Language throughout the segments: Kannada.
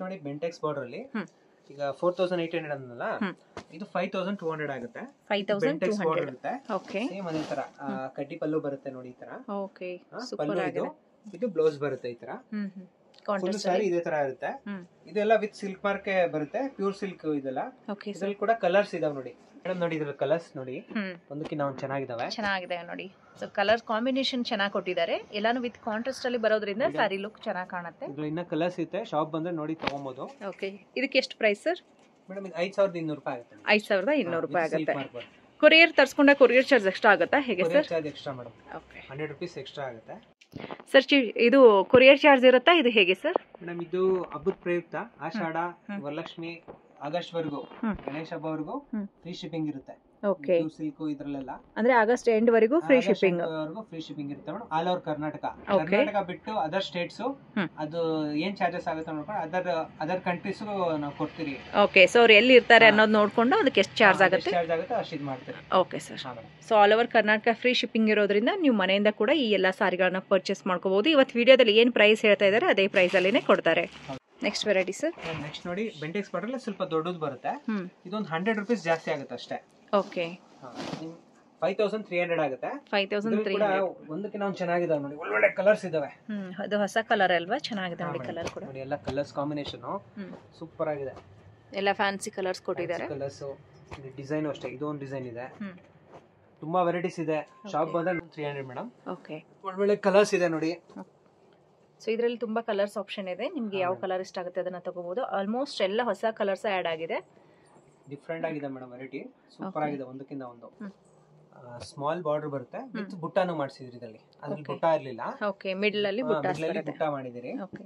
ನೋಡಿ ಬೆಂಟೆಕ್ಸ್ ಬಾರ್ಡರ್ ಅಲ್ಲಿ ಈಗ 4800 ಅಂದಲ್ಲ, ಇದು 5200 ಆಗುತ್ತೆ. 5200 ಇರುತ್ತೆ. ಓಕೆ, ಸೇಮ್ ಅದೇ ತರ ಕಡ್ಡಿ ಪಲ್ಲು ಬರುತ್ತೆ ನೋಡಿ ಈ ತರ. ಓಕೆ, ಪಲ್ಲು ಇದು ಬ್ಲೌಸ್ ಬರುತ್ತೆ ಈ ತರ. ಫುಲ್ ಸಾರಿ ಇದೇ ತರ ಇರುತ್ತೆ. ಇದೆಲ್ಲ ವಿತ್ ಸಿಲ್ಕ್ ಮಾರ್ಕ್ ಬರುತ್ತೆ, ಪ್ಯೂರ್ ಸಿಲ್ಕ್ ಇದೆಲ್ಲ. ಇದ್ರಲ್ಲಿ ಕೂಡ ಕಲರ್ಸ್ ಇದಾವೆ ನೋಡಿ ಮೇಡಮ್. ನೋಡಿ ಇದ್ರ ಕಲರ್ಸ್ ನೋಡಿ, ಒಂದಕ್ಕಿಂತ ಒಂದು ಚೆನ್ನಾಗಿದೆ ನೋಡಿ. ಸೊ ಕಲರ್ ಕಾಂಬಿನೇಷನ್ ಚೆನ್ನಾಗಿ ಕೊಟ್ಟಿದ್ದಾರೆ, ಎಲ್ಲಾನು ವಿತ್ ಕಾಂಟ್ರಾಸ್ಟ್ ಅಲ್ಲಿ ಬರೋದ್ರಿಂದ ಸಾರಿ ಲುಕ್ ಚೆನ್ನಾಗಿ ಕಾಣುತ್ತೆ. ಇದ್ರಲ್ಲಿ ಇನ್ನ ಕಲರ್ಸ್ ಇದೆ, ಶಾಪ್ ಬಂದ್ರೆ ನೋಡಿ ತಗೊಬಹುದು. ಓಕೆ, ಇದಕ್ಕೆ ಎಷ್ಟು ಪ್ರೈಸ್ ಸರ್? ಮೇಡಮ್ ಇದು 5200 ರೂಪಾಯಿ ಆಗುತ್ತೆ. 5200 ರೂಪಾಯಿ ಆಗುತ್ತೆ. ಕೊರಿಯರ್ ತರಿಸ್ಕೊಂಡ ಕೊರಿಯರ್ ಚಾರ್ಜ್ ಎಕ್ಸ್ಟ್ರಾ ಆಗುತ್ತಾ ಹೇಗೆ sir? Charge extra madam. Okay, 100 rupees extra ಆಗುತ್ತೆ ಸರ್. ಇದು ಕೊರಿಯರ್ ಚಾರ್ಜ್ ಇರುತ್ತಾ ಇದು ಹೇಗೆ ಸರ್? ಮೇಡಮ್ ಇದು ಹಬ್ಬದ ಪ್ರಯುಕ್ತ ಆಷಾಢ, ವರಲಕ್ಷ್ಮಿ, ಆಗಸ್ಟ್ ವರೆಗೂ, ಗಣೇಶ ಹಬ್ಬವರೆಗೂ ಫ್ರೀ ಶಿಪ್ಪಿಂಗ್ ಇರುತ್ತೆ. ಓಕೆ, ಸಿಲ್ಕ್ ಇದ್ರಲ್ಲೆಲ್ಲ ಅಂದ್ರೆ ಆಗಸ್ಟ್ ಎಂಡ್ ವರೆಗೂ ಫ್ರೀ ಶಿಪ್ಪಿಂಗ್ ಇರುತ್ತೆ ಮೇಡಮ್. ಆಲ್ ಓವರ್ ಕರ್ನಾಟಕ ಬಿಟ್ಟು ಅದರ್ ಸ್ಟೇಟ್ಸ್ ಅದು ಏನ್ ಚಾರ್ಜಸ್ ಆಗುತ್ತೆ ನೋಡ್ಕೊಂಡು ಅದರ್ ಕಂಟ್ರೀಸ್ ನಾವು ಕೊಡ್ತೀವಿ. ಓಕೆ, ಸೊ ಅವ್ರು ಎಲ್ಲಿ ಇರ್ತಾರೆ ಅನ್ನೋದು ನೋಡ್ಕೊಂಡು ಅದಕ್ಕೆ ಎಷ್ಟು ಚಾರ್ಜ್ ಆಗುತ್ತೆ ಅಷ್ಟು ಇದು ಮಾಡ್ತೀವಿ. Okay sir. So all over Karnataka free shipping ಇರೋದ್ರಿಂದ ನೀವು ಮನೆಯಿಂದ ಕೂಡ ಈ ಎಲ್ಲಾ ಸಾರಿಗಳನ್ನ ಪರ್ಚೇಸ್ ಮಾಡ್ಕೋಬಹುದು. ಇವತ್ತು ವಿಡಿಯೋದಲ್ಲಿ ಏನ್ ಪ್ರೈಸ್ ಹೇಳ್ತಾ ಇದಾರೆ ಅದೇ ಪ್ರೈಸ್ ಅಲ್ಲಿನೇ ಕೊಡ್ತಾರೆ. Next variety sir. ನೆಕ್ಸ್ಟ್ ನೋಡಿ ಬೆಂಟೆಕ್ಸ್ ಬಾರ್ಡರ್ ಸ್ವಲ್ಪ ದೊಡ್ಡದು ಬರುತ್ತೆ. ಇದೊಂದು 100 ರೂಪೀಸ್ ಜಾಸ್ತಿ ಆಗುತ್ತೆ ಅಷ್ಟೇ. ಓಕೆ, 5300 ಆಗುತ್ತೆ. 5300 ಒಂದಕ್ಕೆ ನಾವು ಚೆನ್ನಾಗಿದೆ ನೋಡಿ, ಒಳ್ಳೊಳ್ಳೆ ಕಲರ್ಸ್ ಇದಾವೆ. ಅದು ಹೊಸ ಕಲರ್ ಅಲ್ವಾ, ಚೆನ್ನಾಗಿದೆ ನೋಡಿ ಕಲರ್ ಕೂಡ. ನೋಡಿ ಎಲ್ಲ ಕಲರ್ಸ್ ಕಾಂಬಿನೇಷನ್ ಸೂಪರ್ ಆಗಿದೆ, ಎಲ್ಲ ಫ್ಯಾನ್ಸಿ ಕಲರ್ಸ್ ಕೊಟ್ಟಿದ್ದಾರೆ. ಕಲರ್ಸ್ ಡಿಸೈನ್ ಅಷ್ಟೇ, ಇದು ಒಂದು ಡಿಸೈನ್ ಇದೆ. ತುಂಬಾ ವೆರೈಟೀಸ್ ಇದೆ. ಶಾಪ್ ಬಂದ್ರೆ 300 ಮೇಡಮ್. ಓಕೆ, ಒಳ್ಳೊಳ್ಳೆ ಕಲರ್ಸ್ ಇದೆ ನೋಡಿ. ಸೊ ಇದರಲ್ಲಿ ತುಂಬಾ ಕಲರ್ಸ್ ಆಪ್ಷನ್ ಇದೆ, ನಿಮ್ಗೆ ಯಾವ ಕಲರ್ ಇಷ್ಟ ಆಗುತ್ತೆ ಅದನ್ನ ತಗೋಬಹುದು. ಆಲ್ಮೋಸ್ಟ್ ಎಲ್ಲ ಹೊಸ ಕಲರ್ಸ್ ಆಡ್ ಆಗಿದೆ, ಡಿಫರೆಂಟ್ ಆಗಿದೆ ಮೇಡಮ್. ವೆರೈಟಿ ಸೂಪರ್ ಆಗಿದೆ, ಒಂದಕ್ಕಿಂತ ಒಂದು. ಸ್ಮಾಲ್ ಬಾರ್ಡರ್ ಬರುತ್ತೆ, ವಿತ್ ಬುಟ್ಟಾನು ಮಾಡಿಸಿದ್ರಿ ಇದರಲ್ಲಿ. ಅದ್ರಲ್ಲಿ ಬುಟ್ಟ ಇರಲಿಲ್ಲ. ಓಕೆ, ಮಿಡಲ್ ಅಲ್ಲಿ ಬುಟ್ಟ ಮಾಡಿದಿರಿ. ಓಕೆ,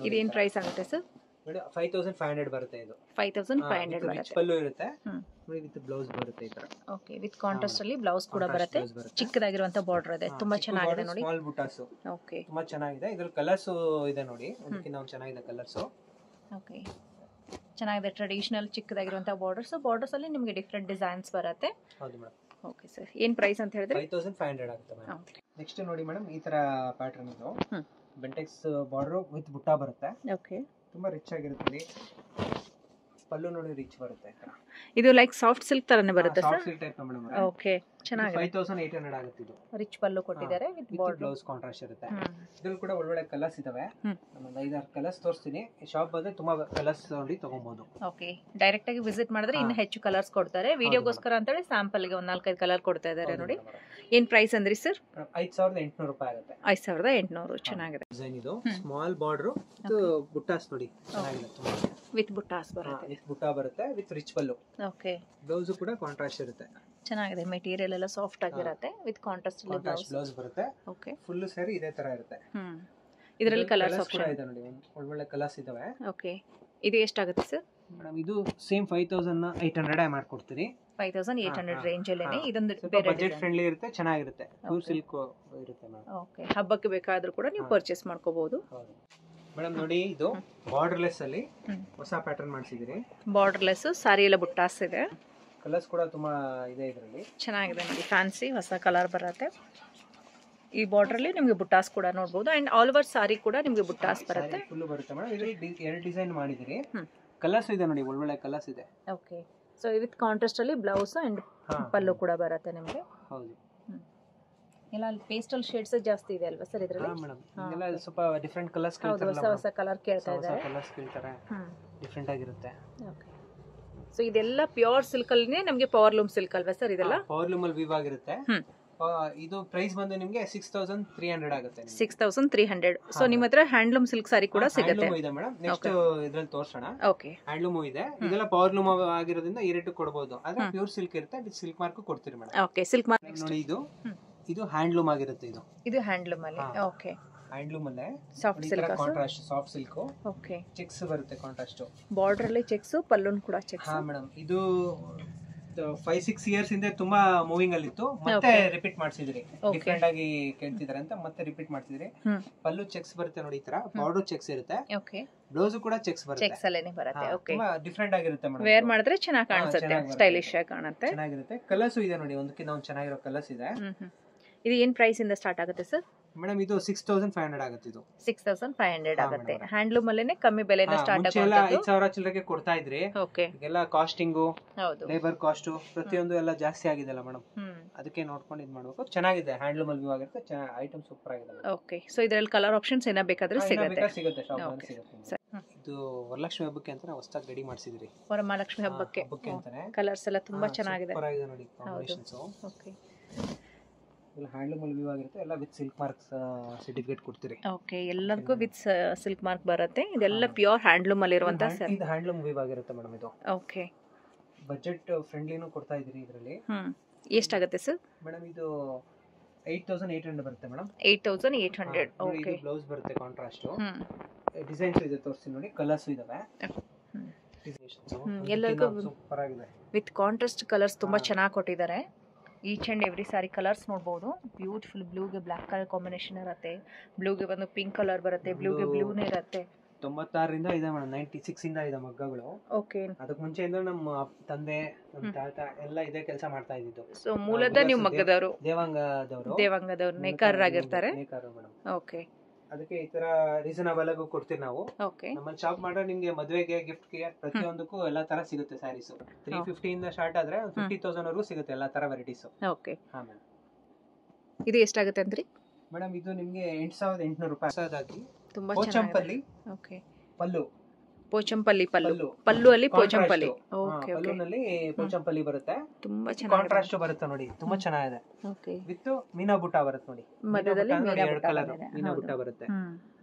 ಇದೇನ್ ಪ್ರೈಸ್ ಆಗುತ್ತೆ ಸರ್? 5500 ಬರುತ್ತೆ. ಇದು 5500 ಬರುತ್ತೆ. ಪಲ್ಲು ಇರುತ್ತೆ ನೋಡಿ, ವಿತ್ ಬ್ಲೌಸ್ ಬರುತ್ತೆ ಈ ತರ. ಓಕೆ, ವಿತ್ ಕಾಂಟ್ರಾಸ್ಟ್ ಅಲ್ಲಿ ಬ್ಲೌಸ್ ಕೂಡ ಬರುತ್ತೆ. ಚಿಕ್ಕದಾಗಿರುವಂತ ಬಾರ್ಡರ್ ಇದೆ, ತುಂಬಾ ಚೆನ್ನಾಗಿದೆ ನೋಡಿ. ಸ್ಮಾಲ್ ಬುಟ್ಟಾಸ್. ಓಕೆ, ತುಂಬಾ ಚೆನ್ನಾಗಿದೆ. ಇದರಲ್ಲಿ ಕಲರ್ಸ್ ಇದೆ ನೋಡಿ, ಅದಕ್ಕಿಂತ ಒಂದು ಚೆನ್ನಾಗಿದೆ ಕಲರ್ಸ್. ಓಕೆ, ಚೆನ್ನಾಗಿದೆ. ಟ್ರೆಡಿಷನಲ್ ಚಿಕ್ಕದಾಗಿರುವಂತ ಬಾರ್ಡರ್ಸ್ ಅಲ್ಲಿ ನಿಮಗೆ ಡಿಫರೆಂಟ್ ಡಿಸೈನ್ಸ್ ಬರುತ್ತೆ. ಹೌದು ಮೇಡಮ್. ಓಕೆ ಸರ್, ಏನ್ ಪ್ರೈಸ್ ಅಂತ ಹೇಳಿದ್ರೆ? 5500 ಆಗುತ್ತೆ ಮೇಡಮ್. ನೆಕ್ಸ್ಟ್ ನೋಡಿ ಮೇಡಮ್, ಈ ತರ ಪ್ಯಾಟರ್ನ್ ಇದು ಬೆಂಟೆಕ್ಸ್ ಬಾರ್ಡರ್ ವಿತ್ ಬುಟ್ಟ ಬರುತ್ತೆ. ಓಕೆ, ತುಂಬಾ ರಿಚ್ ಆಗಿರುತ್ತೆ. ಪಲ್ಲು ನೋಡಿ ರಿಚ್ ಬರುತ್ತೆ. ಇದು ಲೈಕ್ ಸಾಫ್ಟ್ ಸಿಲ್ಕ್ ತರನೇ ಬರುತ್ತೆ sir? Soft silk type madam. Okay, ಚೆನ್ನಾಗಿದೆ. 5800 ಆಗುತ್ತೆ. ಇದು ರಿಚ್ ಪಲ್ಲು ಕೊಟ್ಟಿದ್ದಾರೆ, ವಿತ್ ಬ್ಲೌಸ್ ಕಾಂಟ್ರಾಸ್ಟ್ ಇರುತ್ತೆ. ಇದ್ರಲ್ಲಿ ಕೂಡ ಒಳ್ಳೊಳ್ಳೆ ಕಲರ್ಸ್ ಇದಾವೆ. ಒಂದು 5-6 ಕಲರ್ಸ್ ತೋರಿಸ್ತೀನಿ. ಶಾಪ್ ಬಂದ್ರೆ ತುಂಬಾ ಕಲರ್ಸ್ ನೋಡಿ ತಗೊಬಹುದು. ಓಕೆ, ಡೈರೆಕ್ಟ್ ಆಗಿ ವಿಸಿಟ್ ಮಾಡಿದ್ರೆ ಇನ್ನು ಹೆಚ್ಚು ಕಲರ್ಸ್ ಕೊಡ್ತಾರೆ. ವಿಡಿಯೋಗೋಸ್ಕರ ಅಂತ ಹೇಳಿ ಸ್ಯಾಂಪಲ್ ಗೆ ಒಂದು 4-5 ಕಲರ್ ಕೊಡ್ತಾ ಇದ್ದಾರೆ ನೋಡಿ. ಏನ್ ಪ್ರೈಸ್ ಅಂದ್ರಿ ಸರ್? 5800 ರೂಪಾಯಿ ಆಗುತ್ತೆ. 5800. ಚೆನ್ನಾಗಿದೆ ಡಿಸೈನ್. ಇದು ಸ್ಮಾಲ್ ಬಾರ್ಡರ್, ಬುಟ್ಟಾಸ್ ನೋಡಿ, ಚೆನ್ನಾಗಿದೆ. ವಿತ್ ಬುಟ್ಟಾಸ್ ಬರುತ್ತೆ. ವಿತ್ ಬುಟ್ಟ ಬರುತ್ತೆ, with rich pallu. Okay, blouse ಕೂಡ ಕಾಂಟ್ರಾಸ್ಟ್ ಇರುತ್ತೆ. ಚೆನ್ನಾಗಿದೆ. ಮೆಟೀರಿಯಲ್ ಎಲ್ಲ ಸಾಫ್ಟ್ ಆಗಿರುತ್ತೆ, ವಿತ್ ಕಾಂಟ್ರಾಸ್ಟ್ ಬ್ಲೌಸ್ ಬರುತ್ತೆ. ಓಕೆ, ಫುಲ್ ಸ್ಯಾರಿ ಇದೇ ತರ ಇರುತ್ತೆ. ಇದರಲ್ಲಿ ಕಲರ್ಸ್ ಆಪ್ಷನ್ ಇದೆ ನೋಡಿ, ಒಳ್ಳೊಳ್ಳೆ ಕಲರ್ಸ್ ಇದಾವೆ. ಓಕೆ, ಇದು ಎಷ್ಟಾಗುತ್ತೆ ಸರ್? ಮೇಡಮ್ ಇದು ಸೇಮ್ 5800 ಮಾಡ್ಕೊಡ್ತೀನಿ. 5800 ರೇಂಜ್ ಅಲ್ಲೇನೆ. ಇದೊಂದು ಬಜೆಟ್ ಫ್ರೆಂಡ್ಲಿ ಇರುತ್ತೆ, ಚೆನ್ನಾಗಿರುತ್ತೆ. ಪ್ಯೂರ್ ಸಿಲ್ಕ್ ಇರುತ್ತೆ ಮೇಡಮ್. ಓಕೆ, ಹಬ್ಬಕ್ಕೆ ಬೇಕಾದ್ರೂ ಕೂಡ ನೀವು ಪರ್ಚೇಸ್ ಮಾಡ್ಕೋಬಹುದು. ಮೇಡಮ್ ನೋಡಿ, ಇದು ಬಾರ್ಡರ್ಲೆಸ್ ಅಲ್ಲಿ ಹೊಸ ಪ್ಯಾಟರ್ನ್ ಮಾಡಿಸಿದಿರಿ. ಬಾರ್ಡರ್ಲೆಸ್ ಸಾರಿ ಎಲ್ಲ ಬುಟ್ಟಾಸ್ ಇದೆ. ಕಲರ್ಸ್ ಕೂಡ ತುಂಬಾ ಇದೆ ಇದರಲ್ಲಿ. ಚೆನ್ನಾಗಿದೆ ನೋಡಿ, ಫ್ಯಾನ್ಸಿ ಹೊಸ ಕಲರ್ ಬರುತ್ತೆ. ಈ ಬಾರ್ಡರ್ ಅಲ್ಲಿ ನಿಮಗೆ ಬುಟ್ಟಾಸ್ ಕೂಡ ನೋಡಬಹುದು. ಅಂಡ್ ಆಲ್ ಓವರ್ ಸಾರಿ ಕೂಡ ನಿಮಗೆ ಬುಟ್ಟಾಸ್ ಬರುತ್ತೆ. ಫುಲ್ ಬರುತ್ತೆ ಮೇಡಮ್. ಇದರಲ್ಲಿ 2 ಡಿಸೈನ್ ಮಾಡಿದಿರಿ. ಕಲರ್ಸ್ ಇದೆ ನೋಡಿ, ಒಳ್ಳೊಳ್ಳೆ ಕಲರ್ಸ್ ಇದೆ. ಓಕೆ, ಸೊ ವಿತ್ ಕಾಂಟ್ರಾಸ್ಟ್ ಅಲ್ಲಿ ಬ್ಲೌಸ್ ಅಂಡ್ ಪಲ್ಲು ಕೂಡ ಬರುತ್ತೆ ನಿಮಗೆ. ಹೌದು, ಎಲ್ಲ ಪೇಸ್ಟಲ್ ಶೇಡ್ಸ್ ಜಾಸ್ತಿ ಇದೆ ಅಲ್ವಾ ಸರ್ ಇದರಲ್ಲಿ? ಮೇಡಮ್ ಇದೆಲ್ಲ ಸ್ವಲ್ಪ ಡಿಫರೆಂಟ್ ಕಲರ್ಸ್ ಕೇಳ್ತಾರೆ. ಹೊಸ ಕಲರ್ ಕೇಳ್ತಾ ಇದ್ದಾರೆ. ಕಲರ್ಸ್ ಕೇಳ್ತಾರೆ, ಡಿಫರೆಂಟ್ ಆಗಿರುತ್ತೆ. ಓಕೆ, ಸೊ ಇದೆಲ್ಲ ಪ್ಯೂರ್ ಸಿಲ್ಕ್ ಅಲ್ಲಿ ನಮಗೆ ಪವರ್ ಲೂಮ್ ಸಿಲ್ಕ್ ಅಲ್ವಾ ಸರ್? ಇದೆಲ್ಲ ಪವರ್ ಲೂಮ್ ಅಲ್ಲಿ ವೀವ್ ಆಗಿರುತ್ತೆ. ಇದು ಪ್ರೈಸ್ ಬಂದು ನಿಮಗೆ 6300 ಆಗುತ್ತೆ. 6300. ಸೊ ನಿಮ್ಮ ಹತ್ರ ಹ್ಯಾಂಡ್ಲೂಮ್ ಸಿಲ್ಕ್ ಸಾರಿ ಕೂಡ ಸಿಗುತ್ತೆ. ಇದೆ ಮೇಡಮ್. ನೆಕ್ಸ್ಟ್ ಇದ್ರಲ್ಲಿ ತೋರ್ಸೋಣ. ಓಕೆ, ಹ್ಯಾಂಡ್ಲೂಮ್ ಇದೆ. ಇದೆಲ್ಲ ಪವರ್ ಲೂಮ್ ಆಗಿರೋದ್ರಿಂದ ಈ ರೇಟ್ ಕೊಡಬಹುದು. ಆದ್ರೆ ಪ್ಯೂರ್ ಸಿಲ್ಕ್ ಇರುತ್ತೆ, ಸಿಲ್ಕ್ ಮಾರ್ಕ್ ಕೊಡ್ತೀರಿ ಮೇಡಮ್. ಓಕೆ, ಸಿಲ್ಕ್ ಮಾರ್ಕ್ ನೋಡಿ. ಇದು ಹ್ಯಾಂಡ್ಲೂಮ್ ಆಗಿರುತ್ತೆ. ಇದು ಹ್ಯಾಂಡ್ಲೂಮ್ ಅಲ್ಲಿ. ಓಕೆ, ಹ್ಯಾಂಡ್ಲೂಮ್ ಅಲ್ಲೇ soft silk, contrast soft silk. Okay, cheques ಬರುತ್ತೆ ಕಾಂಟ್ರಾಸ್ಟ್. ಬಾರ್ಡರ್ ಅಲ್ಲಿ ಚೆಕ್ಸ್, ಪಲ್ಲುನ್ ಕೂಡ ಚೆಕ್ಸ್. ಹಾ ಮೇಡಮ್, ಇದು 5-6 ಇಯರ್ಸ್ ಇಂದ ತುಂಬಾ ಮೂವಿಂಗ್ ಅಲ್ಲಿ ಇತ್ತು. ಮತ್ತೆ ರಿಪೀಟ್ ಮಾಡಿಸಿದ್ರಿ. ಡಿಫರೆಂಟ್ ಆಗಿ ಕೇಳ್ತಿದಾರೆ ಅಂತ ಮತ್ತೆ ರಿಪೀಟ್ ಮಾಡಿಸಿದ್ರಿ. ಪಲ್ಲು ಚೆಕ್ಸ್ ಬರುತ್ತೆ ನೋಡಿ, ಈ ತರ ಬಾರ್ಡರ್ ಚೆಕ್ಸ್ ಇರುತ್ತೆ. ಓಕೆ, ಬ್ಲೌಸ್ ಕೂಡ ಚೆಕ್ಸ್ ಬರುತ್ತೆ. ಚೆಕ್ಸ್ ಅಲ್ಲೇನೆ ಬರುತ್ತೆ. ಓಕೆ, ತುಂಬಾ ಡಿಫರೆಂಟ್ ಆಗಿರುತ್ತೆ ಮೇಡಮ್. ವೇರ್ ಮಾಡಿದ್ರೆ ಚೆನ್ನಾಗಿ ಕಾಣಿಸುತ್ತೆ, ಸ್ಟೈಲಿಶ್ ಆಗಿ ಕಾಣುತ್ತೆ. ಚೆನ್ನಾಗಿರುತ್ತೆ. ಕಲರ್ಸ್ ಇದೆ ನೋಡಿ, ಒಂದಕ್ಕಿಂತ ಒಂದು ಚೆನ್ನಾಗಿರೋ ಕಲರ್ಸ್ ಇದೆ. ಇದು ಏನ್ ಪ್ರೈಸ್ ಇಂದ ಸ್ಟಾರ್ಟ್ ಆಗುತ್ತೆ ಸರ್? ಮೇಡಮ್ ಇದು 6500 ಆಗುತ್ತೆ. ಇದು 6500 ಆಗುತ್ತೆ. ಹ್ಯಾಂಡ್ಲೂಮ್ ಅಲ್ಲೇನೆ ಕಮ್ಮಿ ಬೆಲೆಯಿಂದ ಸ್ಟಾರ್ಟ್ ಆಗುತ್ತೆ. 5000 ಚಿಲ್ಲರೆಗೆ ಕೊಡ್ತಾ ಇದ್ರಿ. ಓಕೆ. ಈಗೆಲ್ಲ ಕಾಸ್ಟಿಂಗು, ಹೌದು, ಲೇಬರ್ ಕಾಸ್ಟ್ ಪ್ರತಿಯೊಂದು ಎಲ್ಲ ಜಾಸ್ತಿ ಆಗಿದೆಲ್ಲ ಮೇಡಮ್. ಅದಕ್ಕೆ ನೋಡ್ಕೊಂಡು ಇದು ಮಾಡಬೇಕು. ಚೆನ್ನಾಗಿದೆ, ಹ್ಯಾಂಡ್ಲೂಮ್ ಅಲ್ಲಿ ಆಗಿರುತ್ತೆ, ಐಟಮ್ ಸೂಪರ್ ಆಗಿದೆ. ಓಕೆ. ಸೊ ಇದರಲ್ಲಿ ಕಲರ್ ಆಪ್ಷನ್ಸ್ ಏನ ಬೇಕಾದ್ರೆ ಸಿಗುತ್ತೆ. ಶಾಪ್ ಅಲ್ಲಿ ಸಿಗುತ್ತೆ. ಇದು ವರಲಕ್ಷ್ಮಿ ಹಬ್ಬಕ್ಕೆ ಅಂತ ಹೊಸದಾಗಿ ರೆಡಿ ಮಾಡಿಸಿದ್ರಿ. ವರಮಹಾಲಕ್ಷ್ಮಿ ಹಬ್ಬಕ್ಕೆ ಅಂತಾನೆ ಕಲರ್ಸ್ ಎಲ್ಲ ತುಂಬಾ ಚೆನ್ನಾಗಿದೆ. ಸೂಪರ್ ಆಗಿದೆ ನೋಡಿ ಕಾಂಬಿನೇಷನ್ಸ್. ಓಕೆ. ಎಲ್ಲ ಹ್ಯಾಂಡ್ಲೂಮ್ ಅಲ್ಲಿ ಆಗಿರುತ್ತೆ, ಎಲ್ಲ ವಿತ್ ಸಿಲ್ಕ್ ಮಾರ್ಕ್ಸ್ ಸರ್ಟಿಫಿಕೇಟ್ ಕೊಡ್ತೀರಿ. ಓಕೆ. ಎಲ್ಲದಕ್ಕೂ ವಿತ್ ಸಿಲ್ಕ್ ಮಾರ್ಕ್ ಬರುತ್ತೆ. ಇದೆಲ್ಲ ಪ್ಯೂರ್ ಹ್ಯಾಂಡ್ಲೂಮ್ ಅಲ್ಲಿ ಇರುವಂತ ಇದು ಹ್ಯಾಂಡ್ಲೂಮ್ ವೀವ್ ಆಗಿರುತ್ತೆ ಮೇಡಮ್. ಇದು ಓಕೆ. ಬಜೆಟ್ ಫ್ರೆಂಡ್ಲಿನೂ ಕೊಡ್ತಾ ಇದೀರಿ ಇದರಲ್ಲಿ. ಎಷ್ಟಾಗುತ್ತೆ ಸರ್? ಮೇಡಮ್ ಇದು 8800 ಬರುತ್ತೆ ಮೇಡಮ್. 8800. ಓಕೆ. ಬ್ಲೌಸ್ ಬರುತ್ತೆ ಕಾಂಟ್ರಾಸ್ಟ್. ಡಿಸೈನ್ಸ್ ಇದೆ ತೋರಿಸ್ತೀನಿ ನೋಡಿ, ಕಲರ್ಸ್ ಇದಾವೆ. ಎಲ್ಲರಿಗೂ ಸೂಪರ್ ಆಗಿದೆ ವಿತ್ ಕಾಂಟ್ರಾಸ್ಟ್ ಕಲರ್ಸ್ ತುಂಬಾ ಚೆನ್ನಾಗಿ ಕೊಟ್ಟಿದ್ದಾರೆ. Each and every sorry colours ನೋಡಬಹುದು. ಬ್ಯೂಟಿಫುಲ್ ಬ್ಲೂಗೆ ಬ್ಲಾಕ್ ಕಲರ್ ಕಾಂಬಿನೇಷನ್ ಇರುತ್ತೆ, ಬ್ಲೂಗೆ ಒಂದು ಪಿಂಕ್ ಕಲರ್ ಬರುತ್ತೆ, ಬ್ಲೂಗೆ ಬ್ಲೂನೇ ಇರುತ್ತೆ. 96 ರಿಂದ ಇದೆ ಮೇಡಮ್, 96 ಇಂದ ಇದೆ ಮಗ್ಗಗಳು. ಓಕೆ. ಅದಕ್ಕೆ ಮುಂಚೆಯಿಂದ ನಮ್ಮ ತಂದೆ, ನಮ್ಮ ತಾತ ಎಲ್ಲ ಇದೇ ಕೆಲಸ ಮಾಡ್ತಾ ಇದ್ದಿದ್ದು. ಸೊ ಮೂಲದ ನೀವು ಮಗ್ಗದವರು, ದೇವಂಗದವರು ನೇಕಾರರಾಗಿರ್ತಾರೆ. ಓಕೆ. ಅದಕ್ಕೆ ಈ ತರ ರೀಸನಬಲ್ ಆಗಿ ಕೊಡ್ತೀವಿ ನಾವು. ಓಕೆ. ನಮ್ಮಲ್ಲಿ ಶಾಪ್ ಮಾಡ್ರೆ ನಿಮ್ಗೆ ಮದುವೆಗೆ, ಗಿಫ್ಟ್ ಗೆ, ಪ್ರತಿಯೊಂದಕ್ಕೂ ಎಲ್ಲಾ ತರ ಸಿಗುತ್ತೆ. ಸ್ಯಾರೀಸ್ 350 ಇಂದ ಸ್ಟಾರ್ಟ್ ಆದ್ರೆ 50,000 ವರೆಗೂ ಸಿಗುತ್ತೆ ಎಲ್ಲಾ ತರ ವೆರೈಟೀಸ್. ಓಕೆ. ಹಾ ಮೇಡಮ್. ಇದು ಎಷ್ಟಾಗುತ್ತೆ ಅಂದ್ರಿ ಮೇಡಮ್? ಇದು ನಿಮ್ಗೆ 8800 ರೂಪಾಯಿ ಆಗಿ. ತುಂಬಾ ಪೋಚಂಪಲ್ಲಿ. ಓಕೆ. ಪಲ್ಲು, ಪೋಚಂಪಲ್ಲಿ ಪಲ್ಲು ಅಲ್ಲಿ ಪೋಚಂಪಲ್ಲಿ. ಓಕೆ. ಪಲ್ಲುನಲ್ಲಿ ಪೋಚಂಪಲ್ಲಿ ಬರುತ್ತೆ. ತುಂಬಾ ಚೆನ್ನಾಗಿ ಕಾಂಟ್ರಾಸ್ಟ್ ಬರುತ್ತೆ ನೋಡಿ, ತುಂಬಾ ಚೆನ್ನಾಗಿದೆ. ಓಕೆ. ವಿತ್ ಮೀನಾ ಬುಟ್ಟ ಬರುತ್ತೆ ನೋಡಿ, ಮಧ್ಯದಲ್ಲಿ ಎರಡು ಕಲರ್ ಮೀನಾ ಬುಟ್ಟ ಬರುತ್ತೆ.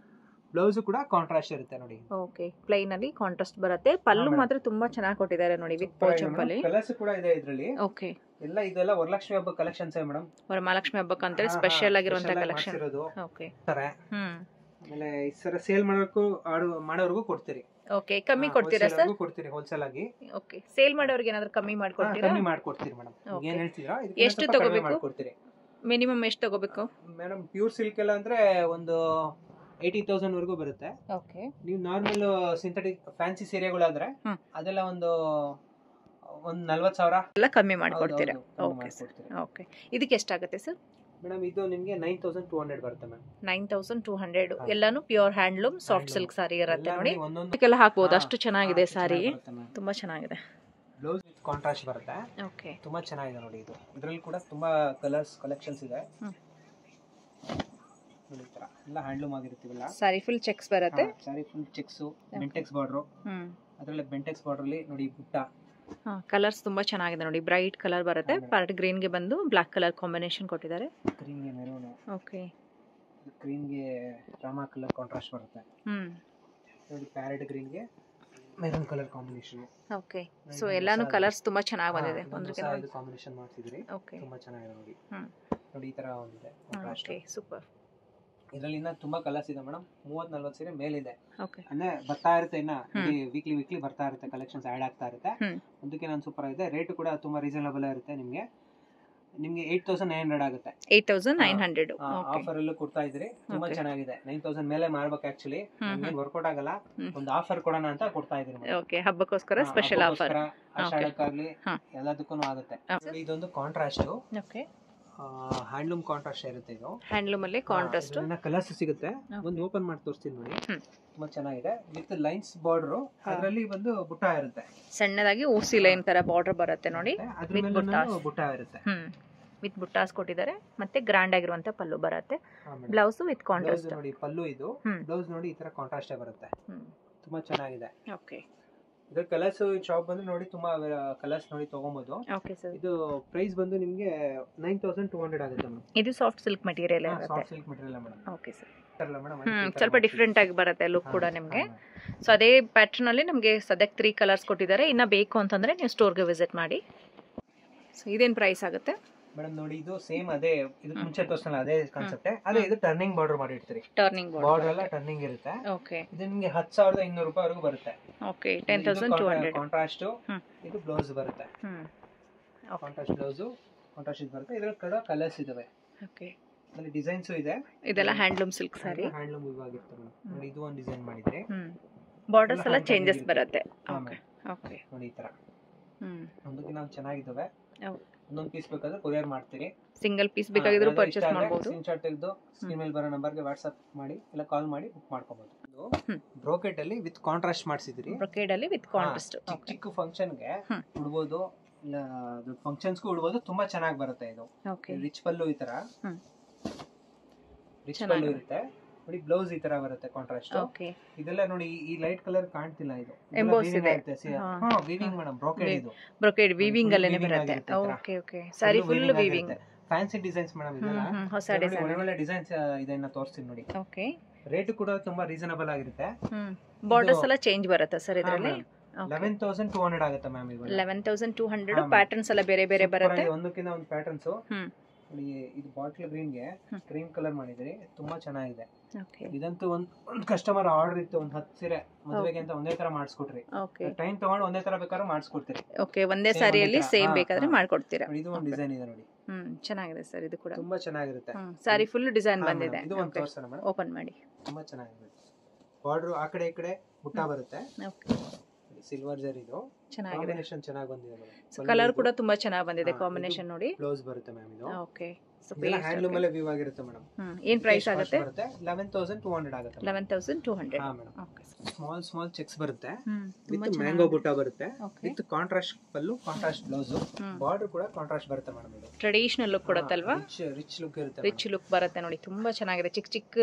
ಬ್ಲೌಸ್ ಕೂಡ ಕಾಂಟ್ರಾಸ್ಟ್ ಇರುತ್ತೆ ನೋಡಿ. ಓಕೆ. ಪ್ಲೈನ್ ಅಲ್ಲಿ ಕಾಂಟ್ರಾಸ್ಟ್ ಬರುತ್ತೆ. ಪಲ್ಲು ಮಾತ್ರ ತುಂಬಾ ಚೆನ್ನಾಗಿ ಕೊಟ್ಟಿದ್ದಾರೆ ನೋಡಿ, ವಿತ್ ಪೋಚಂಪಲ್ಲಿ. ಕಲರ್ಸ್ ಕೂಡ ಇದೆ ಇದರಲ್ಲಿ. ಓಕೆ. ಇದೆಲ್ಲ ವರಲಕ್ಷ್ಮಿ ಹಬ್ಬ ಕಲೆಕ್ಷನ್ಸ್ ಮೇಡಮ್. ವರಮಹಾಲಕ್ಷ್ಮಿ ಹಬ್ಬಕ್ಕೆ ಅಂತ ಸ್ಪೆಷಲ್ ಆಗಿರುವಂತ ಕಲೆಕ್ಷನ್. ಓಕೆ. ಆಮೇಲೆ ಈ ಸರ ಸೇಲ್ ಮಾಡೋರ್ಗೂ ಕೊಡ್ತೀರಿ. ಓಕೆ. ಕಮ್ಮಿ ಕೊಡ್ತೀರಾ ಸರ್? ಕೊಡ್ತೀರಿ ಹೋಲ್ಸೇಲ್ ಆಗಿ. ಓಕೆ. ಸೇಲ್ ಮಾಡೋರಿಗೆ ಏನಾದರೂ ಕಮ್ಮಿ ಮಾಡ್ಕೊಡ್ತೀರಾ? ಕಮ್ಮಿ ಮಾಡ್ಕೊಡ್ತೀರಿ ಮೇಡಮ್. ಏನು ಹೇಳ್ತೀರಾ? ಎಷ್ಟು ತಗೋಬೇಕು? ಮಿನಿಮಮ್ ಎಷ್ಟು ತಗೋಬೇಕು ಮೇಡಮ್? ಪ್ಯೂರ್ ಸಿಲ್ಕ್ ಎಲ್ಲ ಅಂದ್ರೆ ಒಂದು 80,000 ವರೆಗೂ ಬರುತ್ತೆ. ಓಕೆ. ನೀವು ನಾರ್ಮಲ್ ಸಿಂಥೆಟಿಕ್ ಫ್ಯಾನ್ಸಿ ಸೀರೆಗಳಾದ್ರೆ ಅದೆಲ್ಲ ಒಂದು 40,000 ಎಲ್ಲ ಕಮ್ಮಿ ಮಾಡ್ಕೊಡ್ತೀರಾ? Okay sir. ಓಕೆ. ಇದಕ್ಕೆ ಎಷ್ಟಾಗುತ್ತೆ ಸರ್? ಮೇಡಮ್ ಇದು ನಿಮಗೆ 9200 ಬರುತ್ತೆ ಮ್ಯಾಮ್. 9200. ಎಲ್ಲಾನು ಪ್ಯೂರ್ ಹ್ಯಾಂಡ್ಲೂಮ್ ಸಾಫ್ಟ್ ಸಿಲ್ಕ್ ಸಾರಿ ಇರುತ್ತೆ ನೋಡಿ. ಇದಕ್ಕೆಲ್ಲ ಹಾಕಬಹುದು, ಅಷ್ಟು ಚೆನ್ನಾಗಿದೆ ಸಾರಿ, ತುಂಬಾ ಚೆನ್ನಾಗಿದೆ. ಬ್ಲೌಸ್ ವಿತ್ ಕಾಂಟ್ರಾಸ್ಟ್ ಬರುತ್ತೆ. ಓಕೆ. ತುಂಬಾ ಚೆನ್ನಾಗಿದೆ ನೋಡಿ. ಇದರಲ್ಲಿ ಕೂಡ ತುಂಬಾ ಕಲರ್ಸ್ ಕಲೆಕ್ಷನ್ಸ್ ಇದೆ ನೋಡಿ. ಈ ತರ ಎಲ್ಲ ಹ್ಯಾಂಡ್ಲೂಮ್ ಆಗಿರುತ್ತಲ್ಲ. ಸಾರಿ ಫುಲ್ ಚೆಕ್ಸ್ ಬರುತ್ತೆ. ಸಾರಿ ಫುಲ್ ಚೆಕ್ಸ್, ಬೆಂಟೆಕ್ಸ್ ಬಾರ್ಡರ್. ಅದರಲ್ಲಿ ಬೆಂಟೆಕ್ಸ್ ಬಾರ್ಡರ್ ಅಲ್ಲಿ ನೋಡಿ ಬುಟ್ಟ. ಕಲರ್ಸ್ ತುಂಬಾ ಚೆನ್ನಾಗಿದೆ ನೋಡಿ. ಬ್ರೈಟ್ ಕಲರ್ ಬರುತ್ತೆ, ಪ್ಯಾರೆಟ್ ಗ್ರೀನ್ ಗೆ ಬಂದು ಬ್ಲಾಕ್ ಕಲರ್ ಕಾಂಬಿನೇಷನ್ ಕೊಟ್ಟಿದ್ದಾರೆ. ಗ್ರೀನ್ ಗೆ ಮೆರೂನ್. ಓಕೆ. ಗ್ರೀನ್ ಗೆ ರಾಮಾ ಕಲರ್ ಕಾಂಟ್ರಾಸ್ಟ್ ಬರುತ್ತೆ. ನೋಡಿ ಪ್ಯಾರೆಟ್ ಗ್ರೀನ್ ಗೆ maroon colour combination. Okay. So ಎಲ್ಲಾನು ಕಲರ್ಸ್ ತುಂಬಾ ಚೆನ್ನಾಗಿ ಬಂದಿದೆ. ಒಂದು ಕಾಂಬಿನೇಷನ್ ಮಾಡ್ತಿದ್ರಿ, ತುಂಬಾ ಚೆನ್ನಾಗಿದೆ ನೋಡಿ. ನೋಡಿ ಈ ತರ ಒಂದಿದೆ ಕಾಂಟ್ರಾಸ್ಟ್. ಓಕೆ. ಸೂಪರ್. ಇದರಲ್ಲಿ ಇನ್ನ ತುಂಬಾ ಕಲರ್ಸ್ ಇದೆ ಮೇಡಮ್. 30-40 ಸೀರೆ ಮೇಲಿದೆ. ಓಕೆ. ಅಂದ್ರೆ ಬರ್ತಾ ಇರುತ್ತೆ, ಇನ್ನ ವೀಕ್ಲಿ ಬರ್ತಾ ಇರುತ್ತೆ, ಕಲೆಕ್ಷನ್ಸ್ ಆಡ್ ಆಗ್ತಾ ಇರುತ್ತೆ. ಒಂದಕ್ಕೆ ನಾನು ಸೂಪರ್ ಆಗಿದೆ. ರೇಟ್ ಕೂಡ ತುಂಬಾ ರೀಸನಬಲ್ ಇರುತ್ತೆ. ನಿಮ್ಗೆ 8900 ಆಗುತ್ತೆ. 8900. ಆಫರ್ ಅಲ್ಲೂ ಕೊಡ್ತಾ ಇದ್ರಿ, ತುಂಬಾ ಚೆನ್ನಾಗಿದೆ. 9000 ಮೇಲೆ ಮಾರ್ಬೇಕು ಆಕ್ಚುಲಿ, ವರ್ಕೌಟ್ ಆಗಲ್ಲ. ಒಂದು ಆಫರ್ ಕೊಡೋಣ ಅಂತ ಕೊಡ್ತಾ ಇದ್ರಿ. ಓಕೆ. ಹಬ್ಬಕ್ಕೋಸ್ಕರ ಸ್ಪೆಷಲ್ ಆಫರ್, ಆಷಾಢಕ್ಕಾಗ್ಲಿ ಎಲ್ಲದಕ್ಕೂ ಆಗುತ್ತೆ. ಇದೊಂದು ಕಾಂಟ್ರಾಸ್ಟ್. ಓಕೆ. ಹ್ಯಾಂಡ್ಲೂಮ್ ಕಾಂಟ್ರಾಸ್ಟ್ ಇರುತ್ತೆ. ಇದು ಹ್ಯಾಂಡ್ಲೂಮ್ ಅಲ್ಲಿ ಕಾಂಟ್ರಾಸ್ಟ್ ಕಲರ್ಸ್ ಸಿಗುತ್ತೆ. ಒಂದು ಓಪನ್ ಮಾಡಿ ತೋರಿಸ್ತೀನಿ ನೋಡಿ, ತುಂಬಾ ಚೆನ್ನಾಗಿದೆ. ವಿತ್ ಲೈನ್ಸ್ ಬಾರ್ಡರ್, ಅದರಲ್ಲಿ ಒಂದು ಬುಟ್ಟ ಇರುತ್ತೆ, ಸಣ್ಣದಾಗಿ ಊಸಿ ಲೈನ್ ತರ ಬಾರ್ಡರ್ ಬರುತ್ತೆ ನೋಡಿ. ಅದ್ರ ಮೇಲೆ ಬುಟ್ಟ ಇರುತ್ತೆ. ವಿತ್ ಬುಟ್ಟಾಸ್ ಕೊಟ್ಟಿದ್ದಾರೆ. ಮತ್ತೆ ಗ್ರ್ಯಾಂಡ್ ಆಗಿರುವಂತ ಪಲ್ಲು ಬರುತ್ತೆ. ಬ್ಲೌಸ್ ವಿತ್ ಕಾಂಟ್ರಾಸ್ಟ್ ನೋಡಿ. ಪಲ್ಲು ಇದು, ಬ್ಲೌಸ್ ನೋಡಿ ಈ ತರ ಕಾಂಟ್ರಾಸ್ಟ್ ಬರುತ್ತೆ. ತುಂಬಾ ಚೆನ್ನಾಗಿದೆ. ಓಕೆ. ಇದು ಕಲರ್ಸ್ ಶಾಪ್ ಬಂದು ನೋಡಿ, ತುಂಬಾ ಕಲರ್ಸ್ ನೋಡಿ ತಗೊಬಹುದು. Okay sir. ಇದು ಪ್ರೈಸ್ ಬಂದು ನಿಮಗೆ 9200 ಆಗುತ್ತೆ ಮೇಡಮ್. ಇದು ಸಾಫ್ಟ್ ಸಿಲ್ಕ್ ಮೆಟೀರಿಯಲ್ ಇರುತ್ತೆ. Soft silk material madam. Okay sir. Madam ಸ್ವಲ್ಪ ಡಿಫ್ರೆಂಟ್ ಆಗಿ ಬರುತ್ತೆ ಲುಕ್ ಕೂಡ ನಿಮಗೆ. ಸೊ ಅದೇ ಪ್ಯಾಟರ್ನ್ ಅಲ್ಲಿ ನಮಗೆ ಸದ್ಯಕ್ಕೆ 3 ಕಲರ್ಸ್ ಕೊಟ್ಟಿದ್ದಾರೆ. ಇನ್ನ ಬೇಕು ಅಂತಂದ್ರೆ ನೀವು ಸ್ಟೋರ್ಗೆ ವಿಸಿಟ್ ಮಾಡಿ. ಸೊ ಇದೇನ್ ಪ್ರೈಸ್ ಆಗುತ್ತೆ ಮೇಡಮ್? ನೋಡಿ ಇದು ಸೇಮ್ ಅದೇ, ಇದಕ್ಕೆ ಮುಂಚೆ ತೋರಿಸಲ್ಲ ಅದೇ ಕಾನ್ಸೆಪ್ಟ್. ಅದೇ ಇದು ಟರ್ನಿಂಗ್ ಬಾರ್ಡರ್ ಮಾಡಿರ್ತೀರಿ. ಟರ್ನಿಂಗ್ ಬಾರ್ಡರ್ ಎಲ್ಲ ಟರ್ನಿಂಗ್ ಇರುತ್ತೆ. ಓಕೆ. ಇದು ನಿಮಗೆ 10,200 ರೂಪಾಯಿ ವರೆಗೂ ಬರುತ್ತೆ. ಓಕೆ. 10,200. ಕಾಂಟ್ರಾಸ್ಟ್. ಇದು ಬ್ಲೌಸ್ ಬರುತ್ತೆ. ಕಾಂಟ್ರಾಸ್ಟ್ ಬ್ಲೌಸ್, ಕಾಂಟ್ರಾಸ್ಟ್ ಇದು ಬರುತ್ತೆ. ಇದರ ಕಡೆ ಕಲರ್ಸ್ ಇದಾವೆ. ಓಕೆ. ಅಲ್ಲಿ ಡಿಸೈನ್ಸ್ ಇದೆ. ಇದೆಲ್ಲ ಹ್ಯಾಂಡ್ಲೂಮ್ ಸಿಲ್ಕ್ ಸಾರಿ, ಹ್ಯಾಂಡ್ಲೂಮ್ ಇವಾಗಿರುತ್ತೆ ನೋಡಿ. ಇದು ಒಂದು ಡಿಸೈನ್ ಮಾಡಿದ್ರೆ ಬಾರ್ಡರ್ಸ್ ಎಲ್ಲ ಚೇಂಜಸ್ ಬರುತ್ತೆ. ಓಕೆ. ಓಕೆ. ನೋಡಿ ಈ ತರ ಒಂದಕ್ಕೆ ನಾವು ಚೆನ್ನಾಗಿದ್ದಾವೆ. ಒಂದೊಂದು ಪೀಸ್ ಬೇಕಾದ್ರೆ ಕೊರಿಯರ್ ಮಾಡ್ತೀರಿ. ಸಿಂಗಲ್ ಪೀಸ್ ಬೇಕಾಗಿದ್ರು ಪರ್ಚೇಸ್ ಮಾಡಬಹುದು. ಸ್ಕ್ರೀನ್ ಶಾಟ್ ತೆಗೆದು ಸ್ಕ್ರೀನ್ ಮೇಲೆ ಬರೋ ನಂಬರ್ಗೆ ವಾಟ್ಸ್ಆಪ್ ಮಾಡಿ ಇಲ್ಲ ಕಾಲ್ ಮಾಡಿ ಬುಕ್ ಮಾಡ್ಕೋಬಹುದು. ಬ್ರೋಕೆಟ್ ಅಲ್ಲಿ ವಿತ್ ಕಾಂಟ್ರಾಸ್ಟ್ ಮಾಡಿಸಿದ್ರಿ. ಬ್ರೋಕೆಟ್ ಅಲ್ಲಿ ವಿತ್ ಕಾಂಟ್ರಾಸ್ಟ್ ಚಿಕ್ಕ ಚಿಕ್ಕ ಫಂಕ್ಷನ್ ಗೆ ಉಡ್ಬೋದು, ಇಲ್ಲ ಫಂಕ್ಷನ್ಸ್ ಗೂ ಉಡ್ಬೋದು. ತುಂಬಾ ಚೆನ್ನಾಗಿ ಬರುತ್ತೆ ಇದು. ರಿಚ್ ಪಲ್ಲು ಈ ತರ ರಿಚ್ ಪಲ್ಲು ಇರುತ್ತೆ ನೋಡಿ. ಬ್ಲೌಸ್ ಈ ತರ ಬರುತ್ತೆ ಕಾಂಟ್ರಾಸ್ಟ್. ಇದೆಲ್ಲ ನೋಡಿ ಈ ಲೈಟ್ ಕಲರ್ ಕಾಣ್ತಿಲ್ಲ, ಇದು ಎಂಬೋಸ್ ಇದೆ. ವೀವಿಂಗ್ ಮೇಡಂ, ಬ್ರೋಕೆಟ್ ಇದು. ಬ್ರೋಕೆಟ್ ವೀವಿಂಗ್ ಅಲ್ಲೇನೆ ಬರುತ್ತೆ. Okay okay, sari full weaving. Fancy designs madam ಇದೆಲ್ಲ. ಹೊಸ ಡಿಸೈನ್, ಒಳ್ಳೆ ಡಿಸೈನ್ಸ್ ಇದನ್ನ ತೋರಿಸ್ತೀನಿ ನೋಡಿ. ಓಕೆ, ರೇಟ್ ಕೂಡ ತುಂಬಾ ರೀಸನಬಲ್ ಆಗಿರುತ್ತೆ. ಬಾರ್ಡರ್ಸ್ ಎಲ್ಲ ಚೇಂಜ್ ಬರುತ್ತೆ ಸರ್ ಇದರಲ್ಲಿ. 11,200 ಆಗುತ್ತೆ ಮ್ಯಾಮ್. ಇದು 11,200. ಪ್ಯಾಟರ್ನ್ಸ್ ಎಲ್ಲ ಬೇರೆ ಬೇರೆ ಬರುತ್ತೆ. ಒಂದಕ್ಕಿಂತ ಒಂದು ಪ್ಯಾಟರ್ನ್ಸ್. ಇದು ಬಾಟಲ್ ಗ್ರೀನ್ ಗೆ ಕ್ರೀಮ್ ಕಲರ್ ಮಾಡಿದ್ರಿ, ತುಂಬಾ ಚೆನ್ನಾಗಿದೆ. ಇದಂತೂ ಒಂದ್ ಕಸ್ಟಮರ್ ಆರ್ಡರ್ ಇತ್ತು, ಒಂದ್ 10 ಸೀರೆ ಮದುವೆಗೆ ಅಂತ ಒಂದೇ ತರ ಮಾಡಿಸ್ಕೊಟ್ರಿ. ಟೈಮ್ ತಗೊಂಡು ಒಂದೇ ತರ ಬೇಕಾದ್ರೆ ಮಾಡಿಸ್ಕೊಡ್ತೀರಿ. ಓಕೆ, ಒಂದೇ ಸಾರಿಯಲ್ಲಿ ಸೇಮ್ ಬೇಕಾದ್ರೆ ಮಾಡ್ಕೊಡ್ತೀರಾ. ಇದು ಒಂದು ಡಿಸೈನ್ ಇದೆ ನೋಡಿ. ಚೆನ್ನಾಗಿದೆ ಸರ್, ಇದು ಕೂಡ ತುಂಬಾ ಚೆನ್ನಾಗಿರುತ್ತೆ. ಸಾರಿ ಫುಲ್ ಡಿಸೈನ್ ಬಂದಿದೆ. ಇದು ಒಂದು ತೋರಿಸೋಣ ಮೇಡಂ, ಓಪನ್ ಮಾಡಿ. ತುಂಬಾ ಚೆನ್ನಾಗಿದೆ. ಬಾರ್ಡರ್ ಆ ಕಡೆ ಈ ಕಡೆ ಬುಟ್ಟ ಬರುತ್ತೆ. ಓಕೆ, ಸಿಲ್ವರ್ ಜರಿ. ಇದು ಚೆನ್ನಾಗಿದೆ, ಕಾಂಬಿನೇಷನ್ ಚೆನ್ನಾಗಿ ಬಂದಿದೆ ಮೇಡಂ. ಕಲರ್ ಕೂಡ ತುಂಬಾ ಚೆನ್ನಾಗಿ ಬಂದಿದೆ ಕಾಂಬಿನೇಷನ್ ನೋಡಿ. ಬ್ಲೌಸ್ ಬರುತ್ತೆ ಮ್ಯಾಮ್ ಇದು. ಓಕೆ, ಹ್ಯಾಂಡ್ಲೂಮ್ ಅಲ್ಲೇ ವೀವ್ ಆಗಿರುತ್ತೆ ಮೇಡಂ. ಏನ್ ಪ್ರೈಸ್ ಆಗುತ್ತೆ? 11,200 ಆಗುತ್ತೆ. 11,200. ಹಾ ಮೇಡಂ. ಓಕೆ, ಸ್ಮಾಲ್ ಚೆಕ್ಸ್ ಬರುತ್ತೆ ವಿತ್ ಮ್ಯಾಂಗೋ ಬುಟ್ಟ ಬರುತ್ತೆ with contrast pallu, contrast blouse. Border ಕೂಡ ಕಾಂಟ್ರಾಸ್ಟ್ ಬರುತ್ತೆ ಮೇಡಂ. ಇದು ಟ್ರೆಡಿಷನಲ್ ಲುಕ್ ಕೊಡುತ್ತಲ್ವಾ? ರಿಚ್ ಲುಕ್ ಇರುತ್ತೆ, ರಿಚ್ ಲುಕ್ ಬರುತ್ತೆ ನೋಡಿ. ತುಂಬಾ ಚೆನ್ನಾಗಿದೆ. ಚಿಕ್ಕ ಚಿಕ್ಕ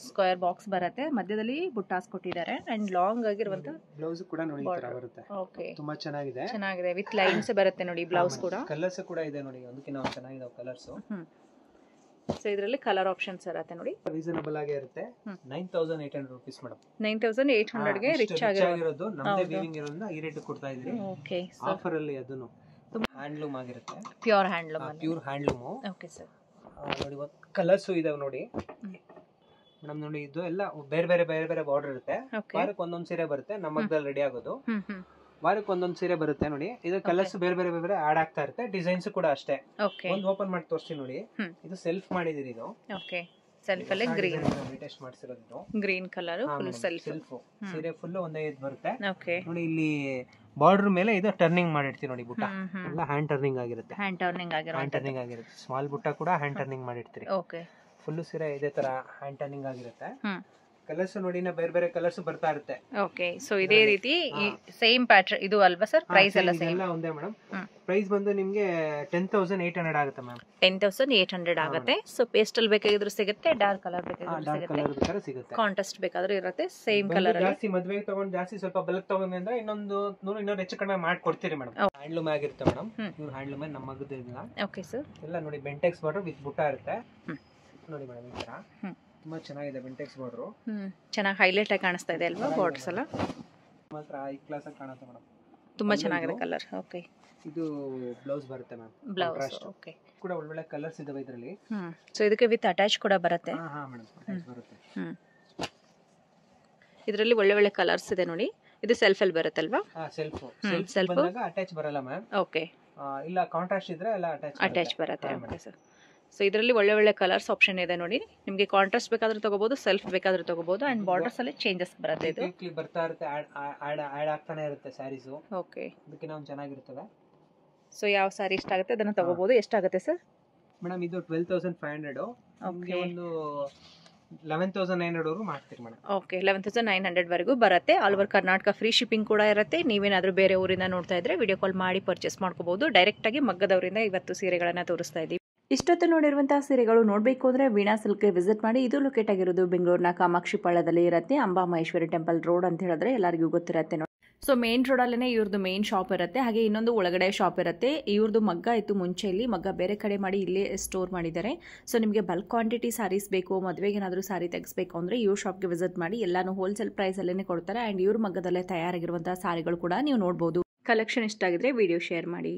ಸ್ಕ್ವೇರ್ ಬಾಕ್ಸ್ ಬರುತ್ತೆ, ಮಧ್ಯದಲ್ಲಿ ಬುಟ್ಟಾಸ್ ಕೊಟ್ಟಿದ್ದಾರೆ ಅಂಡ್ ಲಾಂಗ್ ಆಗಿರುವಂತ ಬ್ಲೌಸ್ ಕೂಡ ನೋಡಿ ಈ ತರ ಬರುತ್ತೆ. ಓಕೆ, ತುಂಬಾ ಚೆನ್ನಾಗಿದೆ. ಚೆನ್ನಾಗಿದೆ, ವಿತ್ ಲೈನ್ಸ್ ಬರುತ್ತೆ ನೋಡಿ. ಬ್ಲೌಸ್ ಕೂಡ ಕಲರ್ಸ್ ಕೂಡ ಇದೆ ನೋಡಿ, ಒಂದಕ್ಕಿಂತ ಒಂದು ಚೆನ್ನಾಗಿದೆ ಕಲರ್ಸ್. ಸೊ ಇದರಲ್ಲಿ ಕಲರ್ ಆಪ್ಷನ್ಸ್ ಇರುತ್ತೆ ನೋಡಿ. ರೀಸನಬಲ್ ಆಗಿ ಇರುತ್ತೆ. 9,800 ರೂಪೀಸ್ ಮೇಡಂ. 9,800 ಗೆ ರಿಚ್ ಆಗಿರೋದು. ನಮ್ಮದೇ ವೀವಿಂಗ್ ಇರೋದ್ರಿಂದ ಈ ರೇಟ್ ಕೊಡ್ತಾ ಇದೀವಿ. ಓಕೆ, ಆಫರ್ ಅಲ್ಲಿ ಅದನ್ನು ಹ್ಯಾಂಡ್ಲೂಮ್ ಆಗಿರುತ್ತೆ. Pure handloom. Pure handloom. Okay sir, ನೋಡಿ ಕಲರ್ಸ್ ಇದಾವೆ ನೋಡಿ ಮೇಡಂ. ನೋಡಿ ಇದು ಎಲ್ಲ ಬೇರೆ ಬೇರೆ ಬೇರೆ ಬೇರೆ ಬಾರ್ಡರ್ ಇರುತ್ತೆ. ವಾರಕ್ಕೆ ಒಂದೊಂದು ಸೀರೆ ಬರುತ್ತೆ ನಮ್ಮ ಮಗ್ದಲ್ಲಿ ರೆಡಿ ಆಗೋದು. ವಾರಕ್ಕೆ ಒಂದೊಂದು ಸೀರೆ ಬರುತ್ತೆ ನೋಡಿ. ಇದು ಕಲರ್ಸ್ ಬೇರೆ ಬೇರೆ ಬೇರೆ ಆಡ್ ಆಗ್ತಾ ಇರುತ್ತೆ. ಡಿಸೈನ್ಸ್ ಕೂಡ ಅಷ್ಟೇ. ಒಂದು ಓಪನ್ ಮಾಡಿ ತೋರಿಸ್ತೀನಿ ನೋಡಿ. ಇದು ಸೆಲ್ಫ್ ಮಾಡಿದಿರಿ. ಇದು ಓಕೆ, ಸೆಲ್ಫ್ ಅಲ್ಲಿ ಗ್ರೀನ್ ಟೆಸ್ಟ್ ಮಾಡಿಸಿರೋದು. ಇದು ಗ್ರೀನ್ ಕಲರ್ ಫುಲ್ ಸೆಲ್ಫ್ ಸೀರೆ ಫುಲ್ ಒಂದೇ ಇದು ಬರುತ್ತೆ. ಓಕೆ, ನೋಡಿ ಇಲ್ಲಿ ಬಾರ್ಡರ್ ಮೇಲೆ ಇದು ಟರ್ನಿಂಗ್ ಮಾಡಿರ್ತೀವಿ ನೋಡಿ. ಬುಟ್ಟ ಎಲ್ಲ ಹ್ಯಾಂಡ್ ಟರ್ನಿಂಗ್ ಆಗಿರುತ್ತೆ. ಹ್ಯಾಂಡ್ ಟರ್ನಿಂಗ್ ಆಗಿರುತ್ತೆ. ಸ್ಮಾಲ್ ಬುಟ್ಟ ಕೂಡ ಹ್ಯಾಂಡ್ ಟರ್ನಿಂಗ್ ಮಾಡಿರ್ತೀರಿ. ಓಕೆ, ಫುಲ್ ಸೀರೆ ಇದೇ ತರ ಹ್ಯಾಂಡ್ ಟರ್ನಿಂಗ್ ಆಗಿರುತ್ತೆ. ಕಲರ್ಸ್ ನೋಡಿ ಬೇರೆ ಬೇರೆ ಕಲರ್ಸ್ ಬರ್ತಾ ಇರುತ್ತೆ. ಓಕೆ, ಸೊ ಇದೇ ರೀತಿ ಸೇಮ್ ಪ್ಯಾಟರ್ನ್ ಇದು ಅಲ್ವಾ ಸರ್? ಪ್ರೈಸ್ ಎಲ್ಲ ಸೇಮ್ ಎಲ್ಲ ಒಂದೇ ಮೇಡಂ. ಪ್ರೈಸ್ ಬಂದು ನಿಮಗೆ 10,800 ಆಗುತ್ತೆ ಮ್ಯಾಮ್. 10,800 ಆಗುತ್ತೆ. ಸೊ ಪೇಸ್ಟಲ್ ಬೇಕಾಗಿದ್ರು ಸಿಗುತ್ತೆ, ಡಾರ್ಕ್ ಕಲರ್ ಬೇಕಾದ್ರೂ ಸಿಗುತ್ತೆ, ಕಾಂಟ್ರಾಸ್ಟ್ ಬೇಕಾದ್ರೂ ಇರುತ್ತೆ. Same colour. ಜಾಸ್ತಿ ಮದುವೆಗೆ ತಗೊಂಡು ಜಾಸ್ತಿ ಸ್ವಲ್ಪ ಬಲ್ಕ್ ತಗೊಂಡ್ರೆ ಇನ್ನೊಂದು 100 ಹೆಚ್ಚು ಕಡಿಮೆ ಮಾಡಿ ಕೊಡ್ತೀರಿ ಮೇಡಂ. ಹ್ಯಾಂಡ್ಲೂಮ್ ಆಗಿರುತ್ತೆ ಮೇಡಂ. ಇವ್ರು ಹ್ಯಾಂಡ್ಲೂಮ್ ನಮ್ಮ ಮಗದಿಲ್ಲ. ಓಕೆ ಸರ್, ಎಲ್ಲ ನೋಡಿ ಬೆಂಟೆಕ್ಸ್ ಬಾರ್ಡರ್ ವಿತ್ ಬುಟ್ಟ ಇರುತ್ತೆ ನೋಡಿ ಮೇಡಂ. ಈ ತರ ತುಂಬಾ ಚೆನ್ನಾಗಿದೆ ಬೆಂಟೆಕ್ಸ್ ಬಾರ್ಡರ್. ಚೆನ್ನಾಗಿ ಹೈಲೈಟ್ ಆಗಿ ಕಾಣಿಸ್ತಾ ಇದೆ ಅಲ್ವಾ ಬಾರ್ಡರ್ಸ್ ಎಲ್ಲ? ಮಾತ್ರ ಹೈ ಕ್ಲಾಸ್ ಆಗಿ ಕಾಣುತ್ತೆ ಮೇಡಂ. ತುಂಬಾ ಚೆನ್ನಾಗಿದೆ ಕಲರ್. ಓಕೆ, ಇದು ಬ್ಲೌಸ್ ಬರುತ್ತೆ ಮ್ಯಾಮ್. ಬ್ಲೌಸ್ ಓಕೆ, ಕೂಡ ಒಳ್ಳೆ ಕಲರ್ಸ್ ಇದಾವೆ ಇದರಲ್ಲಿ. ಸೊ ಇದಕ್ಕೆ ವಿತ್ ಅಟ್ಯಾಚ್ ಕೂಡ ಬರುತ್ತೆ. ಹಾ ಮೇಡಂ, ಅಟ್ಯಾಚ್ ಬರುತ್ತೆ. ಇದರಲ್ಲಿ ಒಳ್ಳೆ ಕಲರ್ಸ್ ಇದೆ ನೋಡಿ. ಇದು ಸೆಲ್ಫ್ ಅಲ್ಲಿ ಬರುತ್ತಲ್ವಾ? ಸೆಲ್ಫ್ ಬಂದಾಗ ಅಟ್ಯಾಚ್ ಬರಲ್ಲ ಮ್ಯಾಮ್. ಓಕೆ, ಇಲ್ಲ ಕಾಂಟ್ರಾಸ್ಟ್ ಇದ್ರೆ ಎಲ್ಲ ಅಟ್ಯಾಚ್ ಬರುತ್ತೆ. ಓಕೆ ಸರ್, ಸೊ ಇದರಲ್ಲಿ ಒಳ್ಳೆ ಕಲರ್ಸ್ ಆಪ್ಷನ್ ಇದೆ ನೋಡಿ. ನಿಮಗೆ ಕಾಂಟ್ರಾಸ್ಟ್ ಬೇಕಾದ್ರೂ ತಗೋಬಹುದು, ಸೆಲ್ಫ್ ಬೇಕಾದ್ರೂ ತಗೋಬಹುದು. ಅಂಡ್ ಬಾರ್ಡರ್ಸ್ ಅಲ್ಲಿ ಚೇಂಜಸ್ ಬರುತ್ತೆ. ಇದು ಬರ್ತಾ ಇರುತ್ತೆ, ಆಡ್ ಆಗ್ತಾನೆ ಇರುತ್ತೆ ಸ್ಯಾರೀಸ್. ಓಕೆ, ಅದಕ್ಕೆ ನಾವು ಚೆನ್ನಾಗಿರ್ತವೆ. ಸೊ ಯಾವ ಸ್ಯಾರಿ ಇಷ್ಟ ಆಗುತ್ತೆ ಅದನ್ನ ತಗೋಬಹುದು. ಎಷ್ಟಾಗುತ್ತೆ ಸರ್ ಮೇಡಮ್? ಇದು 12,500. ಓಕೆ, ಒಂದು 11,900 ಮಾಡ್ತೀರಿ ಮೇಡಮ್. ಓಕೆ, 11,900 ವರೆಗೂ ಬರುತ್ತೆ. All over Karnataka free shipping ಕೂಡ ಇರುತ್ತೆ. ನೀವೇನಾದ್ರೂ ಬೇರೆ ಊರಿಂದ ನೋಡ್ತಾ ಇದ್ರೆ ವಿಡಿಯೋ ಕಾಲ್ ಮಾಡಿ ಪರ್ಚೇಸ್ ಮಾಡ್ಕೋಬಹುದು. ಡೈರೆಕ್ಟ್ ಆಗಿ ಮಗ್ಗದವರಿಂದ ಇವತ್ತು ಸೀರೆಗಳನ್ನ ತೋರಿಸ್ತಾ ಇದ್ದೀವಿ. ಇಷ್ಟೊತ್ತು ನೋಡಿರುವಂತಹ ಸೀರೆಗಳು ನೋಡಬೇಕು ಅಂದರೆ ವೀಣಾ ಸಿಲ್ಕ್ಗೆ ವಿಸಿಟ್ ಮಾಡಿ. ಇದು ಲೊಕೇಟ್ ಆಗಿರೋದು ಬೆಂಗಳೂರಿನ ಕಾಮಾಕ್ಷಿ ಪಾಳ್ಯದಲ್ಲಿ ಇರುತ್ತೆ. ಅಂಬಾ ಮಹೇಶ್ವರಿ ಟೆಂಪಲ್ ರೋಡ್ ಅಂತ ಹೇಳಿದ್ರೆ ಎಲ್ಲರಿಗೂ ಗೊತ್ತಿರುತ್ತೆ ನೋಡಿ. ಸೊ ಮೇನ್ ರೋಡಲ್ಲೇ ಇವ್ರದ್ದು ಮೇನ್ ಶಾಪ್ ಇರುತ್ತೆ. ಹಾಗೆ ಇನ್ನೊಂದು ಒಳಗಡೆ ಶಾಪ್ ಇರುತ್ತೆ. ಇವ್ರದ್ದು ಮಗ್ಗ ಇತ್ತು ಮುಂಚೆ, ಇಲ್ಲಿ ಮಗ್ಗ ಬೇರೆ ಕಡೆ ಮಾಡಿ ಇಲ್ಲೇ ಸ್ಟೋರ್ ಮಾಡಿದ್ದಾರೆ. ಸೊ ನಿಮಗೆ ಬಲ್ಕ್ ಕ್ವಾಂಟಿಟಿ ಸಾರೀಸ್ ಬೇಕು, ಮದುವೆಗೆ ಏನಾದರೂ ಸಾರಿ ತೆಗಿಸ್ಬೇಕು ಅಂದರೆ ಇವ್ರ ಶಾಪ್ಗೆ ವಿಸಿಟ್ ಮಾಡಿ. ಎಲ್ಲಾನು ಹೋಲ್ಸೇಲ್ ಪ್ರೈಸಲ್ಲೇ ಕೊಡ್ತಾರೆ. ಆ್ಯಂಡ್ ಇವ್ರ ಮಗ್ಗದಲ್ಲೇ ತಯಾರಾಗಿರುವಂತಹ ಸಾರಿಗಳು ಕೂಡ ನೀವು ನೋಡ್ಬೋದು. ಕಲೆಕ್ಷನ್ ಇಷ್ಟ ಆಗಿದ್ರೆ ವಿಡಿಯೋ ಶೇರ್ ಮಾಡಿ.